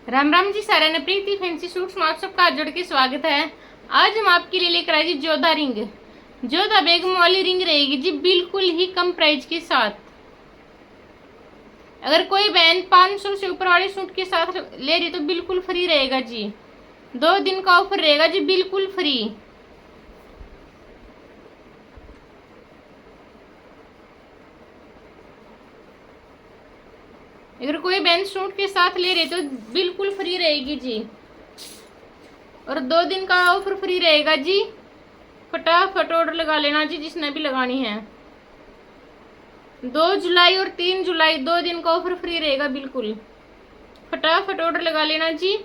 राम राम जी सारे ने प्रीति fancy suits में आप सबका हाथ जोड़ के स्वागत है। आज हम आपके लिए लेकर आए जी जोधा रिंग। जोधा बेगम वाली रिंग रहेगी जी बिल्कुल ही कम प्राइस के साथ। अगर कोई बहन 500 से ऊपर वाले सूट के साथ ले रही तो बिल्कुल फ्री रहेगा जी। 2 दिन का ऑफर रहेगा जी बिल्कुल फ्री। अगर कोई बहन सूट के साथ ले रही तो बिल्कुल फ्री रहेगी जी। और 2 दिन का ऑफर फ्री रहेगा जी। फटाफट ऑर्डर लगा लेना जी जिसने भी लगानी है। 2 जुलाई और 3 जुलाई 2 दिन का ऑफर फ्री रहेगा बिल्कुल। फटाफट ऑर्डर लगा लेना जी।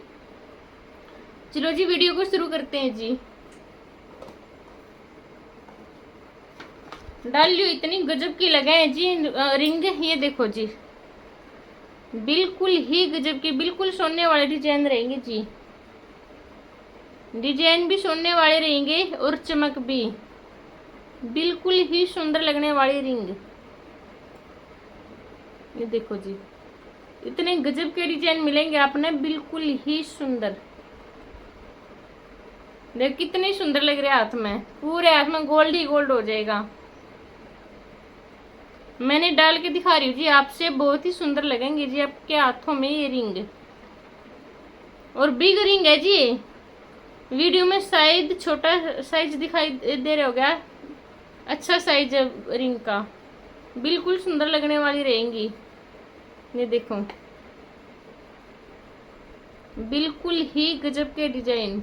चलो जी वीडियो को शुरू करते हैं जी। डालियो इतनी गजब की लगाए जी रिंग। ये देखो जी बिल्कुल ही गजब की, बिल्कुल सोने वाले डिजाइन रहेंगे जी। डिजाइन भी सोने वाले रहेंगे और चमक भी। बिल्कुल ही सुंदर लगने वाली रिंग। ये देखो जी इतने गजब के डिजाइन मिलेंगे आपने, बिल्कुल ही सुंदर। देख कितनी सुंदर लग रही है हाथ में, पूरे हाथ में गोल्ड ही गोल्ड हो जाएगा। मैंने डाल के दिखा रही हूँ जी आपसे, बहुत ही सुंदर लगेंगे जी आपके हाथों में ये रिंग। और बिग रिंग है जी। वीडियो में शायद छोटा साइज दिखाई दे रहा होगा, अच्छा साइज है रिंग का। बिल्कुल सुंदर लगने वाली रहेंगी। ये देखो बिल्कुल ही गजब के डिजाइन।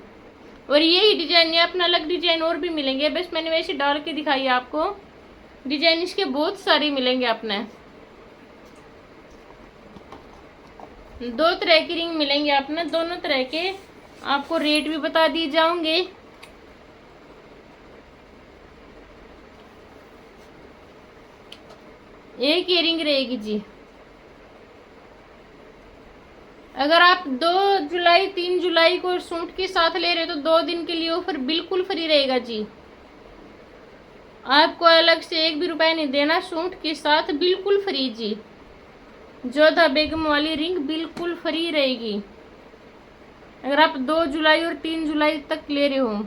और यही डिजाइन है, अपना अलग डिजाइन और भी मिलेंगे, बस मैंने वैसे डाल के दिखाई आपको। डिजाइन इसके बहुत सारे मिलेंगे अपने। 2 तरह की रिंग मिलेंगे अपने, दोनों तरह के आपको रेट भी बता दिए जाओगे। एक ये रिंग रहेगी जी। अगर आप 2 जुलाई 3 जुलाई को सूट के साथ ले रहे हो तो 2 दिन के लिए ऑफर बिल्कुल फ्री रहेगा जी। आपको अलग से 1 भी रुपया नहीं देना, सूट के साथ बिल्कुल फ्री जी। जोधा बेगम वाली रिंग बिल्कुल फ्री रहेगी अगर आप 2 जुलाई और 3 जुलाई तक ले रहे हो।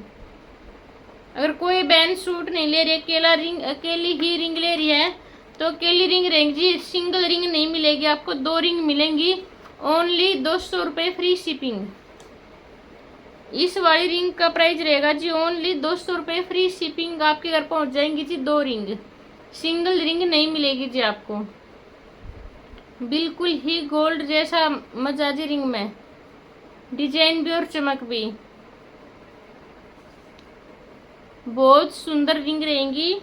अगर कोई बहन सूट नहीं ले रही, अकेली ही रिंग ले रही है तो अकेली रिंग रहेगी जी। सिंगल रिंग नहीं मिलेगी आपको, 2 रिंग मिलेंगी। ओनली 200 रुपये फ्री शिपिंग। इस वाली रिंग का प्राइस रहेगा जी ओनली 200 रुपये फ्री शिपिंग। आपके घर पहुंच जाएंगी जी 2 रिंग। सिंगल रिंग नहीं मिलेगी जी आपको। बिल्कुल ही गोल्ड जैसा मजा जी रिंग में, डिजाइन भी और चमक भी। बहुत सुंदर रिंग रहेंगी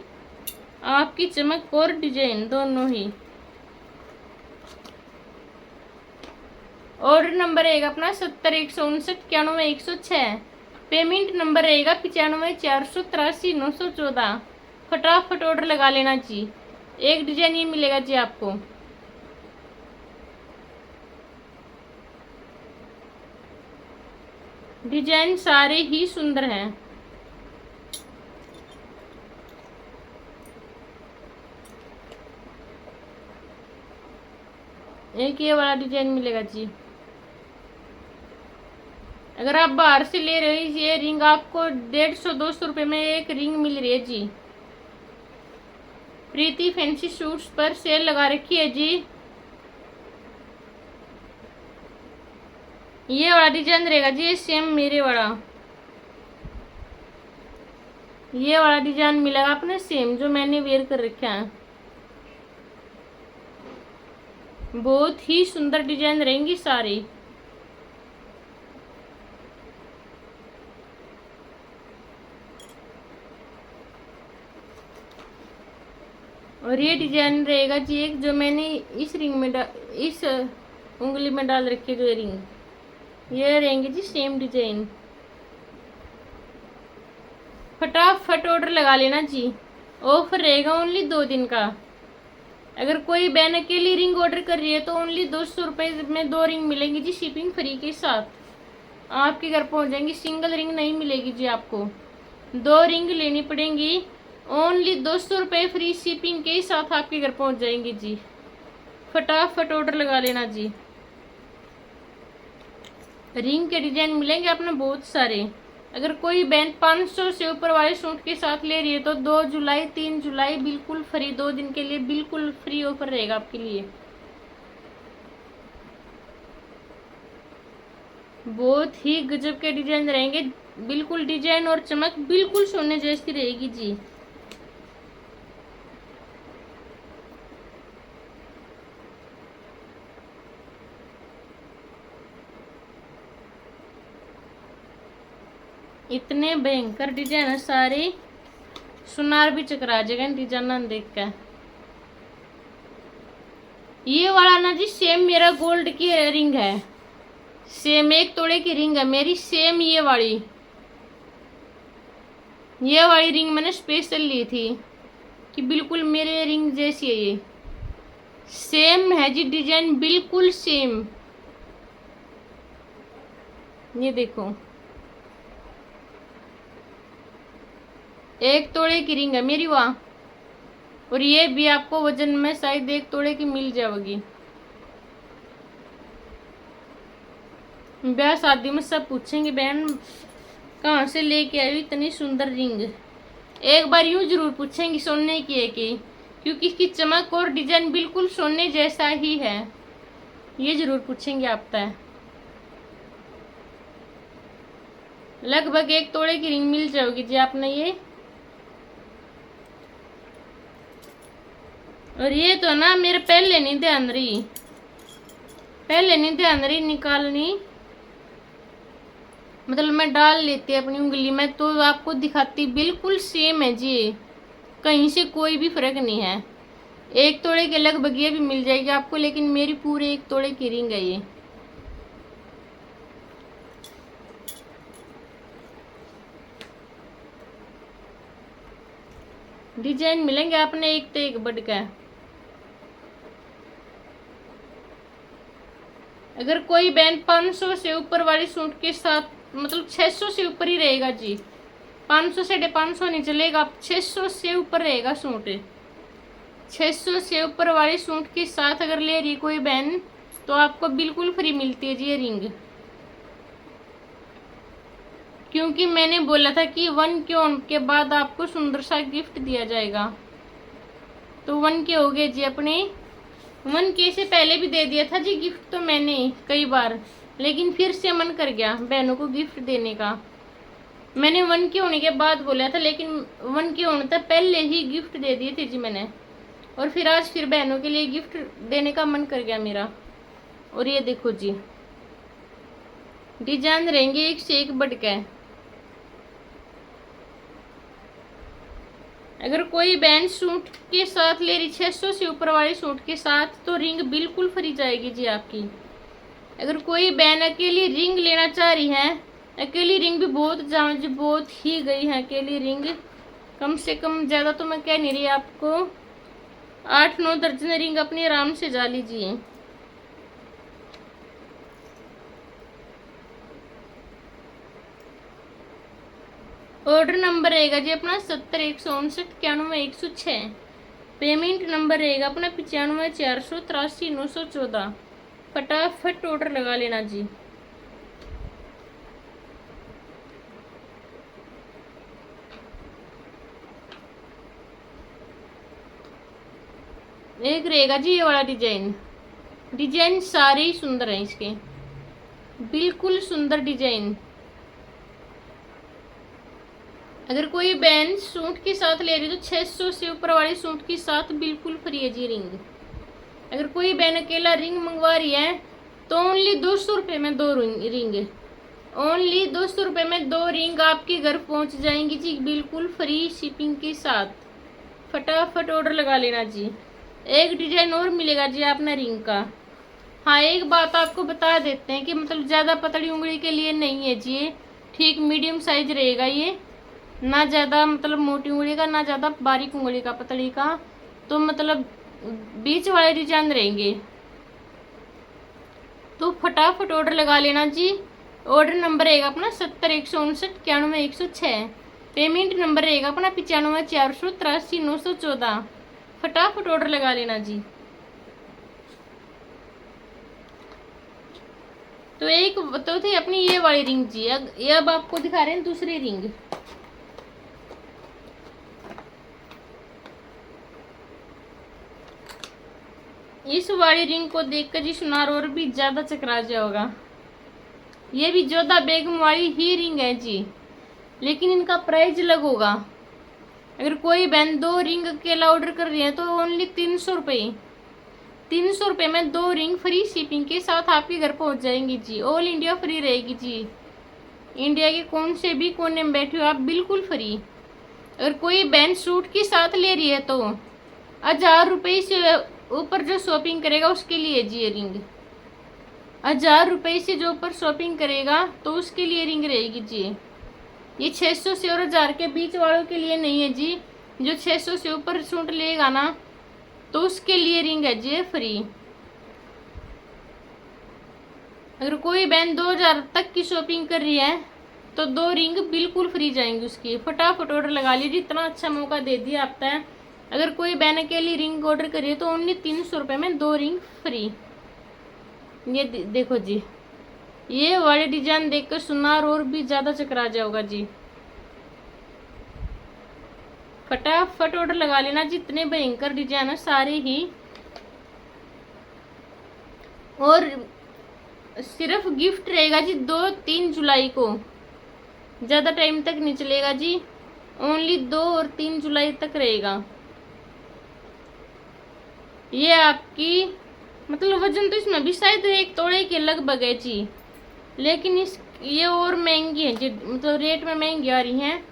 आपकी, चमक और डिजाइन दोनों ही। ऑर्डर नंबर रहेगा अपना 70 159 91 106। पेमेंट नंबर रहेगा 95 483 914। फटाफट ऑर्डर लगा लेना जी। एक डिजाइन ये मिलेगा जी आपको। डिजाइन सारे ही सुंदर हैं। एक ये वाला डिजाइन मिलेगा जी। अगर आप बाहर से ले रहे हो ये रिंग आपको 150-200 रुपये में एक रिंग मिल रही है जी। प्रीति फैंसी सूट्स पर सेल लगा रखी है जी। ये वाला डिजाइन रहेगा जी, ये सेम मेरे वाला। ये वाला डिजाइन मिलेगा आपने सेम जो मैंने वेयर कर रखा है। बहुत ही सुंदर डिजाइन रहेंगी सारी। और ये डिजाइन रहेगा जी एक जो मैंने इस रिंग में इस उंगली में डाल रखी है जो रिंग, ये रहेंगे जी सेम डिजाइन। फटाफट ऑर्डर लगा लेना जी। ऑफर रहेगा ओनली 2 दिन का। अगर कोई बहन अकेली रिंग ऑर्डर कर रही है तो ओनली 200 रुपये में 2 रिंग मिलेंगी जी शिपिंग फ्री के साथ। आपके घर पहुंच जाएंगी। सिंगल रिंग नहीं मिलेगी जी आपको, 2 रिंग लेनी पड़ेंगी। ओनली 200 रुपये फ्री शिपिंग के साथ आपके घर पहुंच जाएंगे जी। फटाफट ऑर्डर लगा लेना जी। रिंग के डिजाइन मिलेंगे अपने बहुत सारे। अगर कोई बहन 500 से ऊपर वाले सूट के साथ ले रही है तो 2 जुलाई 3 जुलाई बिल्कुल फ्री, 2 दिन के लिए बिल्कुल फ्री ऑफर रहेगा आपके लिए। बहुत ही गजब के डिजाइन रहेंगे, बिल्कुल डिजाइन और चमक बिल्कुल सोने जैसी रहेगी जी। इतने भयंकर डिजाइन है सारे, सुनार भी चकरा जाएगा डिजाइन देख कर। ये वाला ना जी सेम मेरा गोल्ड की रिंग है, सेम 1 तोड़े की रिंग है मेरी, सेम ये वाली रिंग मैंने स्पेशल ली थी कि बिल्कुल मेरे रिंग जैसी है, ये सेम है जी डिजाइन बिल्कुल सेम। ये देखो 1 तोड़े की रिंग है मेरी वहाँ, और ये भी आपको वजन में शायद 1 तोड़े की मिल जाएगी। ब्याह शादी में सब पूछेंगे बहन कहाँ से लेके आई इतनी सुंदर रिंग, एक बार यूं जरूर पूछेंगे सोने की है कि, क्योंकि इसकी चमक और डिजाइन बिल्कुल सोने जैसा ही है, ये जरूर पूछेंगे आप तय। लगभग 1 तोड़े की रिंग मिल जाएगी जी आपने ये। और ये तो ना मेरे पहले नहीं ध्यान रही, निकालनी, मतलब मैं डाल लेती अपनी उंगली में तो आपको दिखाती, बिल्कुल सेम है जी, कहीं से कोई भी फर्क नहीं है। 1 तोड़े के लगभग ये भी मिल जाएगी आपको, लेकिन मेरी पूरे 1 तोड़े की रिंग है ये। डिजाइन मिलेंगे आपने एक तो एक बढ़ के। अगर कोई बहन 500 से ऊपर वाली सूट के साथ, मतलब 600 से ऊपर ही रहेगा जी, 500 से 550 नहीं चलेगा, 600 से ऊपर रहेगा सूट। 600 से ऊपर वाली सूट के साथ अगर ले रही कोई बहन तो आपको बिल्कुल फ्री मिलती है जी ये रिंग, क्योंकि मैंने बोला था कि 1K ऑन के बाद आपको सुंदर सा गिफ्ट दिया जाएगा। तो 1K हो गए जी अपने, 1K से पहले भी दे दिया था जी गिफ्ट तो मैंने कई बार, लेकिन फिर से मन कर गया बहनों को गिफ्ट देने का। मैंने 1K होने के बाद बोला था, लेकिन 1K होने तक पहले ही गिफ्ट दे दिए थे जी मैंने, और फिर आज फिर बहनों के लिए गिफ्ट देने का मन कर गया मेरा। और ये देखो जी डिजाइन रहेंगे एक से एक बढ़ के। अगर कोई बहन सूट के साथ ले रही 600 से ऊपर वाले सूट के साथ तो रिंग बिल्कुल फ्री जाएगी जी आपकी। अगर कोई बहन अकेली रिंग लेना चाह रही है, अकेली रिंग भी बहुत ही गई है अकेली रिंग, कम से कम ज़्यादा तो मैं कह नहीं रही आपको, 8-9 दर्जन रिंग अपनी आराम से जा लीजिए। ऑर्डर नंबर रहेगा जी अपना 70-159-91-106। पेमेंट नंबर रहेगा अपना 95-483-914। फटाफट ऑर्डर लगा लेना जी। एक रहेगा जी ये वाला डिजाइन सारे ही सुंदर हैं इसके, बिल्कुल सुंदर डिजाइन। अगर कोई बहन सूट के साथ ले रही तो 600 से ऊपर वाले सूट के साथ बिल्कुल फ्री है जी रिंग। अगर कोई बहन अकेला रिंग मंगवा रही है तो ओनली 200 रुपये में 2 रिंग, ओनली 200 रुपये में 2 रिंग आपके घर पहुंच जाएंगी जी, बिल्कुल फ्री शिपिंग के साथ। फटाफट ऑर्डर लगा लेना जी। एक डिजाइन और मिलेगा जी आपने रिंग का। हाँ एक बात आपको बता देते हैं कि मतलब ज़्यादा पतली उंगली के लिए नहीं है जी, ये ठीक मीडियम साइज रहेगा ये, ना ज़्यादा मतलब मोटी उंगली का, ना ज़्यादा बारीक उंगली का, पतली का, तो मतलब बीच वाले डिजाइन रहेंगे। तो फटाफट ऑर्डर लगा लेना जी। ऑर्डर नंबर रहेगा अपना 70-159-91-106। पेमेंट नंबर रहेगा अपना 95-483-914। फटाफट ऑर्डर लगा लेना जी। तो एक तो थी अपनी ये वाली रिंग जी। ये अब आपको दिखा रहे हैं दूसरी रिंग। इस वाली रिंग को देखकर जी सुनार और भी ज्यादा चकरा जाएगा। ये भी जोधा बेगम वाली ही रिंग है जी, लेकिन इनका प्राइस अलग होगा। अगर कोई बहन 2 रिंग अकेला ऑर्डर कर रही है तो ओनली 300 रुपये। 300 रुपये में 2 रिंग फ्री शिपिंग के साथ आपके घर पहुंच जाएंगी जी। ऑल इंडिया फ्री रहेगी जी। इंडिया के कौन से भी कोने में बैठे हो आप, बिल्कुल फ्री। अगर कोई बहन सूट के साथ ले रही है तो 1000 रुपये से ऊपर जो शॉपिंग करेगा उसके लिए जी ये रिंग। 1000 रुपये से जो ऊपर शॉपिंग करेगा तो उसके लिए रिंग रहेगी जी। ये 600 से और 1000 के बीच वालों के लिए नहीं है जी। जो 600 से ऊपर सूट लेगा ना तो उसके लिए रिंग है जी फ्री। अगर कोई बहन 2000 तक की शॉपिंग कर रही है तो 2 रिंग बिल्कुल फ्री जाएंगी उसकी। फटाफट ऑर्डर लगा लीजिए, इतना अच्छा मौका दे दिया आपका है। अगर कोई बहन अकेली रिंग ऑर्डर करिए तो ओनली 300 रुपये में 2 रिंग फ्री। ये देखो जी, ये वाले डिजाइन देखकर सुनार और भी ज्यादा चकरा जाओगा जी। फटाफट ऑर्डर लगा लेना, जितने भयंकर डिजाइन है सारे ही। और सिर्फ गिफ्ट रहेगा जी 2-3 जुलाई को, ज्यादा टाइम तक नहीं चलेगा जी। ओनली 2 और 3 जुलाई तक रहेगा। ये आपकी मतलब वजन तो इसमें भी शायद 1 तोड़े के लगभग है जी, लेकिन ये और महंगी है जी, मतलब रेट में महंगी आ रही हैं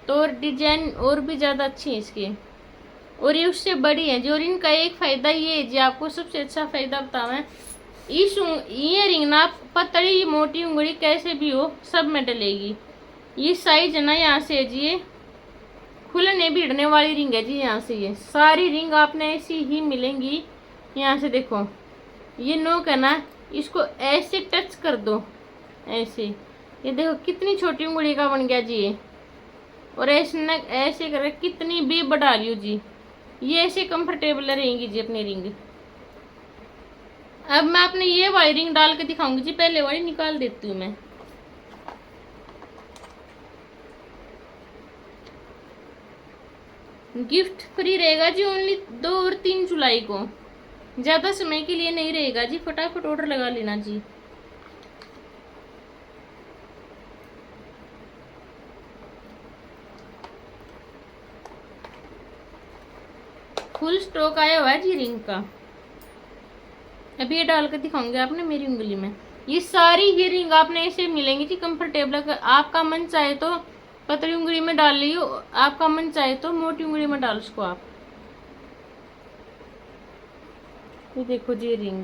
तो और डिजाइन और भी ज़्यादा अच्छी है इसके, और ये उससे बड़ी है जी। और इनका एक फ़ायदा ये है जी, आपको सबसे अच्छा फ़ायदा बताऊँ, इस ईयरिंग ना पतली मोटी उंगली कैसे भी हो सब में डलेगी। ये साइज है ना यहाँ से है जी, ये खुलने भिड़ने वाली रिंग है जी। यहाँ से ये सारी रिंग आपने ऐसी ही मिलेंगी। यहाँ से देखो ये नोक है ना, इसको ऐसे टच कर दो ऐसे, ये देखो कितनी छोटी उंगली का बन गया जी ये। और ऐसे कर कितनी भी बढ़ा लियो जी, ये ऐसे कंफर्टेबल रहेंगी जी अपनी रिंग। अब मैं अपने ये वाली रिंग डाल के दिखाऊंगी जी, पहले वाली निकाल देती हूँ मैं। गिफ्ट फ्री रहेगा जी ओनली 2 और 3 जुलाई को, ज्यादा समय के लिए नहीं रहेगा जी। फटाफट ऑर्डर लगा लेना जी। फुल स्टॉक आया हुआ है जी रिंग का। अभी ये डाल कर दिखाऊंगी आपने मेरी उंगली में। ये सारी ही रिंग आपने ऐसे मिलेंगी जी कंफर्टेबल। अगर आपका मन चाहे तो पतली उंगली में डाल लियो, आपका मन चाहे तो मोटी उंगली में डाल उसको आप। ये देखो जी रिंग,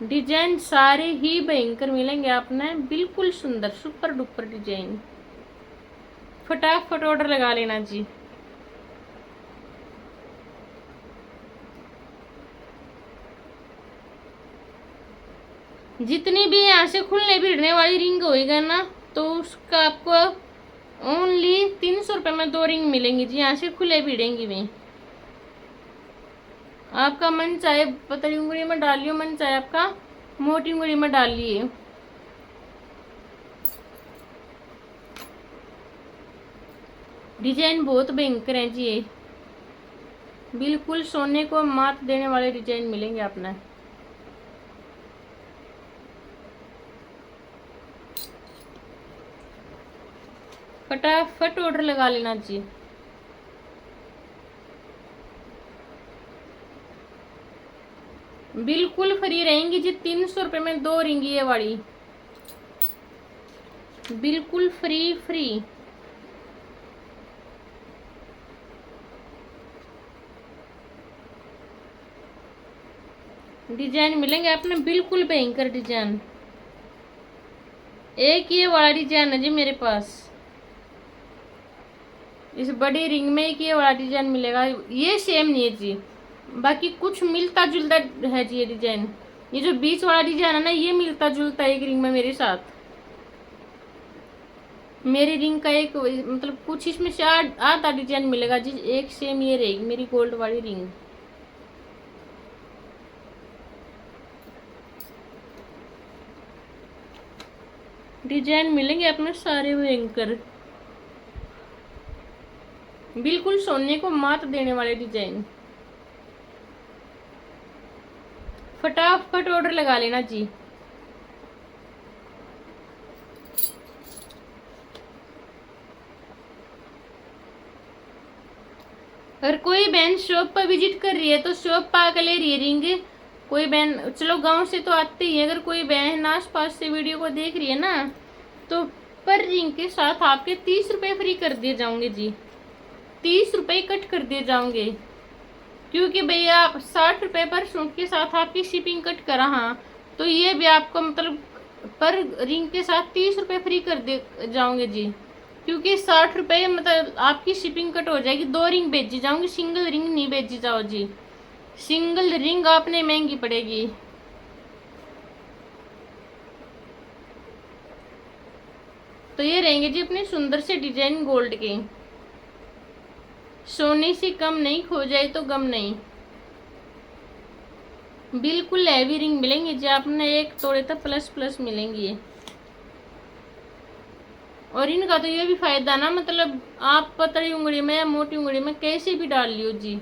डिजाइन सारे ही भयंकर मिलेंगे आपने, बिल्कुल सुंदर सुपर डुपर डिजाइन। फटाफट ऑर्डर लगा लेना जी। जितनी भी यहाँ से खुलने भिड़ने वाली रिंग होएगा ना तो उसका आपको ओनली 300 रुपये में 2 रिंग मिलेंगी जी। यहाँ से खुले भिड़ेंगी भी, आपका मन चाहे पतली उंगली में डालियो, मन चाहे आपका मोटी उंगली में डालिए। डिजाइन बहुत भयंकर है जी, ये बिल्कुल सोने को मात देने वाले डिजाइन मिलेंगे अपना। फटाफट ऑर्डर लगा लेना जी। बिल्कुल फ्री रहेंगी जी। 300 रुपये में 2 रिंग ये वाली, बिल्कुल फ्री फ्री। डिजाइन मिलेंगे आपने बिल्कुल भयंकर डिजाइन। एक ये वाला डिजाइन है जी मेरे पास, इस बड़ी रिंग में एक ये वाला डिजाइन मिलेगा। ये सेम नहीं है जी, बाकी कुछ मिलता जुलता है जी ये डिजाइन। ये जो बीच वाला डिजाइन है ना, ये मिलता जुलता एक रिंग में मेरे साथ। मेरी रिंग का एक मतलब कुछ इसमें से आधा डिजाइन मिलेगा जी, एक सेम ये रहेगी मेरी गोल्ड वाली रिंग। डिजाइन मिलेंगे अपने सारे भयंकर, बिल्कुल सोने को मात देने वाले डिजाइन। फटाफट ऑर्डर लगा लेना जी। अगर कोई बहन शॉप पर विजिट कर रही है तो शॉप पर आकर ले रही है रिंग। कोई बहन चलो गांव से तो आती ही है, अगर कोई बहन आस पास से वीडियो को देख रही है ना तो पर रिंग के साथ आपके 30 रुपये फ्री कर दिए जाओगे जी। 30 रुपये कट कर दिए जाओगे, क्योंकि भैया आप 60 रुपये पर सूट के साथ आपकी शिपिंग कट करा। हाँ तो ये भी आपको मतलब पर रिंग के साथ 30 रुपये फ्री कर दे जाओगे जी, क्योंकि 60 रुपये मतलब आपकी शिपिंग कट हो जाएगी। 2 रिंग भेजी जाऊंगी, सिंगल रिंग नहीं भेजी जाओ जी। सिंगल रिंग आपने महंगी पड़ेगी। तो ये रहेंगे जी अपने सुंदर से डिजाइन गोल्ड के, सोने से कम नहीं, खो जाए तो गम नहीं। बिल्कुल हैवी रिंग मिलेंगे जी, आपने 1 तोड़े तक प्लस प्लस मिलेंगी। और इनका तो ये भी फायदा ना, मतलब आप पतली उंगली में या मोटी उंगली में कैसे भी डाल लियो जी।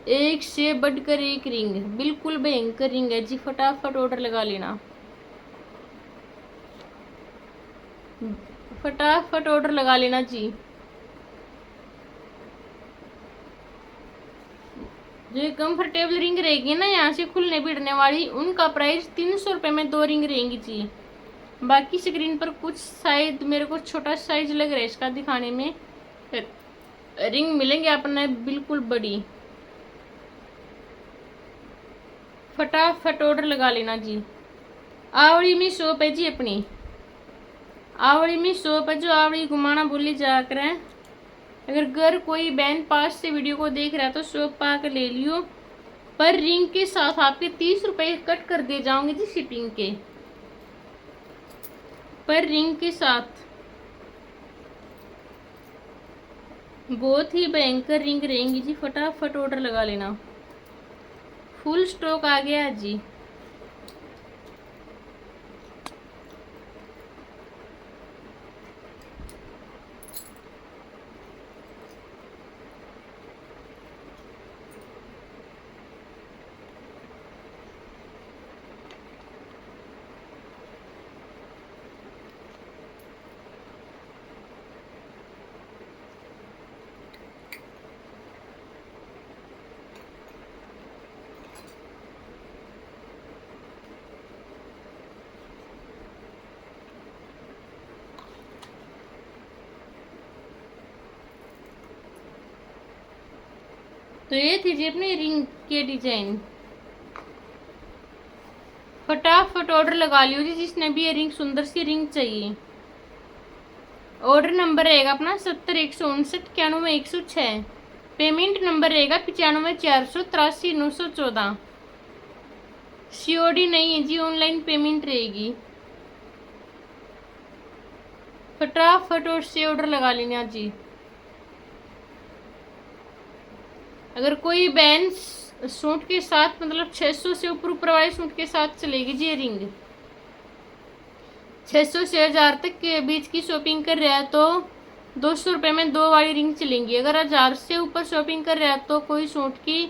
एक से बढ़कर एक रिंग, बिल्कुल भयंकर रिंग है जी। फटाफट ऑर्डर लगा लेना, फटाफट ऑर्डर लगा लेना जी। जो कंफर्टेबल रिंग रहेगी ना यहाँ से खुलने भिड़ने वाली, उनका प्राइस 300 रुपये में 2 रिंग रहेंगी जी। बाकी स्क्रीन पर कुछ शायद मेरे को छोटा साइज लग रहा है इसका दिखाने में, रिंग मिलेंगे अपने बिल्कुल बड़ी। फटाफट ऑर्डर लगा लेना जी। आवड़ी में शॉप है जी अपनी, आवड़ी में शॉप है जो आवड़ी घुमाना बोली जा कर है। अगर घर कोई बहन पास से वीडियो को देख रहा है तो शॉप पर आकर ले लियो। पर रिंग के साथ आपके 30 रुपये कट कर दिए जाओगे जी शिपिंग के, पर रिंग के साथ। बहुत ही भयंकर रिंग रहेंगी जी। फटाफट ऑर्डर लगा लेना, फुल स्टॉक आ गया जी। तो ये थी जी अपनी रिंग के डिजाइन। फटाफट ऑर्डर लगा लियो जी जिसने भी ये रिंग, सुंदर सी रिंग चाहिए। ऑर्डर नंबर रहेगा अपना 70 159 91 106। पेमेंट नंबर रहेगा 95 483 914। COD नहीं है जी, ऑनलाइन पेमेंट रहेगी। फटाफट और से ऑर्डर लगा लेना जी। अगर कोई बहन सूट के साथ मतलब 600 से ऊपर वाले सूट के साथ चलेगी जी ये रिंग, 600 से 1000 तक के बीच की शॉपिंग कर रहा है तो 200 रुपये में 2 वाली रिंग चलेंगी। अगर 1000 से ऊपर शॉपिंग कर रहा है तो कोई सूट की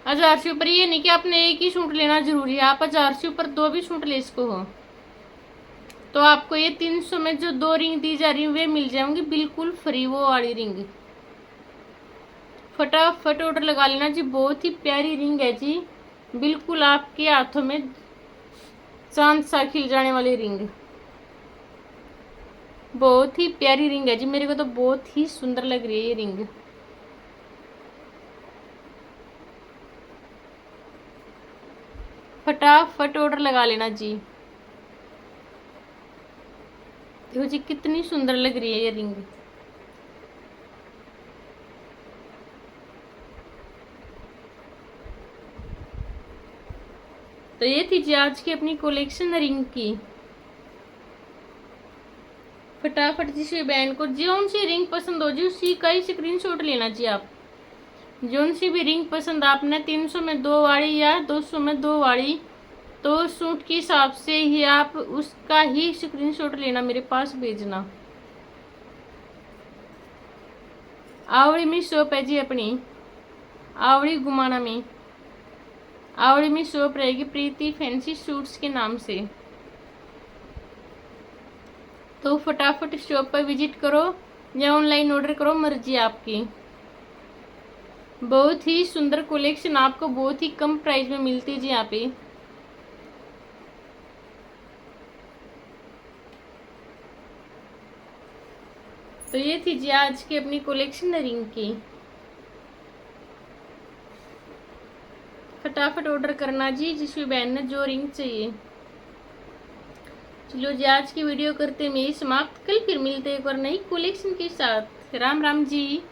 1000 से ऊपर, ये नहीं कि आपने एक ही सूट लेना जरूरी है, आप 1000 से ऊपर 2 भी सूट ले इसको हो तो आपको ये 300 में जो 2 रिंग दी जा रही है वे मिल जाएंगी बिल्कुल फ्री, वो वाली रिंग। फटाफट ऑर्डर लगा लेना जी। बहुत ही प्यारी रिंग है जी, बिल्कुल आपके हाथों में चांद सा खिल जाने वाली रिंग। बहुत ही प्यारी रिंग है जी, मेरे को तो बहुत ही सुंदर लग रही है ये रिंग। फटाफट ऑर्डर लगा लेना जी। देखो जी कितनी सुंदर लग रही है ये रिंग। तो ये थी जी आज की अपनी कलेक्शन रिंग की। फटाफट जिस बहन को जो सी रिंग पसंद हो जी उसी का ही स्क्रीनशॉट लेना जी आप। जोन सी भी रिंग पसंद आपने 300 में 2 वाली या 200 में 2 वाली, तो सूट के हिसाब से ही आप उसका ही स्क्रीनशॉट लेना, मेरे पास भेजना। आवड़ी में शॉप है जी अपनी, आवड़ी गुमाना में। आवड़ी में शॉप रहेगी प्रीति फैंसी सूट्स के नाम से। तो फटाफट शॉप पर विजिट करो या ऑनलाइन ऑर्डर करो, मर्जी आपकी। बहुत ही सुंदर कलेक्शन आपको बहुत ही कम प्राइस में मिलती है जी यहाँ पे। तो ये थी जी आज की अपनी कलेक्शन रिंग की। फटाफट ऑर्डर करना जी जिस भी बहन ने जो रिंग चाहिए। चलो जी आज की वीडियो करते मैं समाप्त, कल फिर मिलते एक और नई कलेक्शन के साथ। राम राम जी।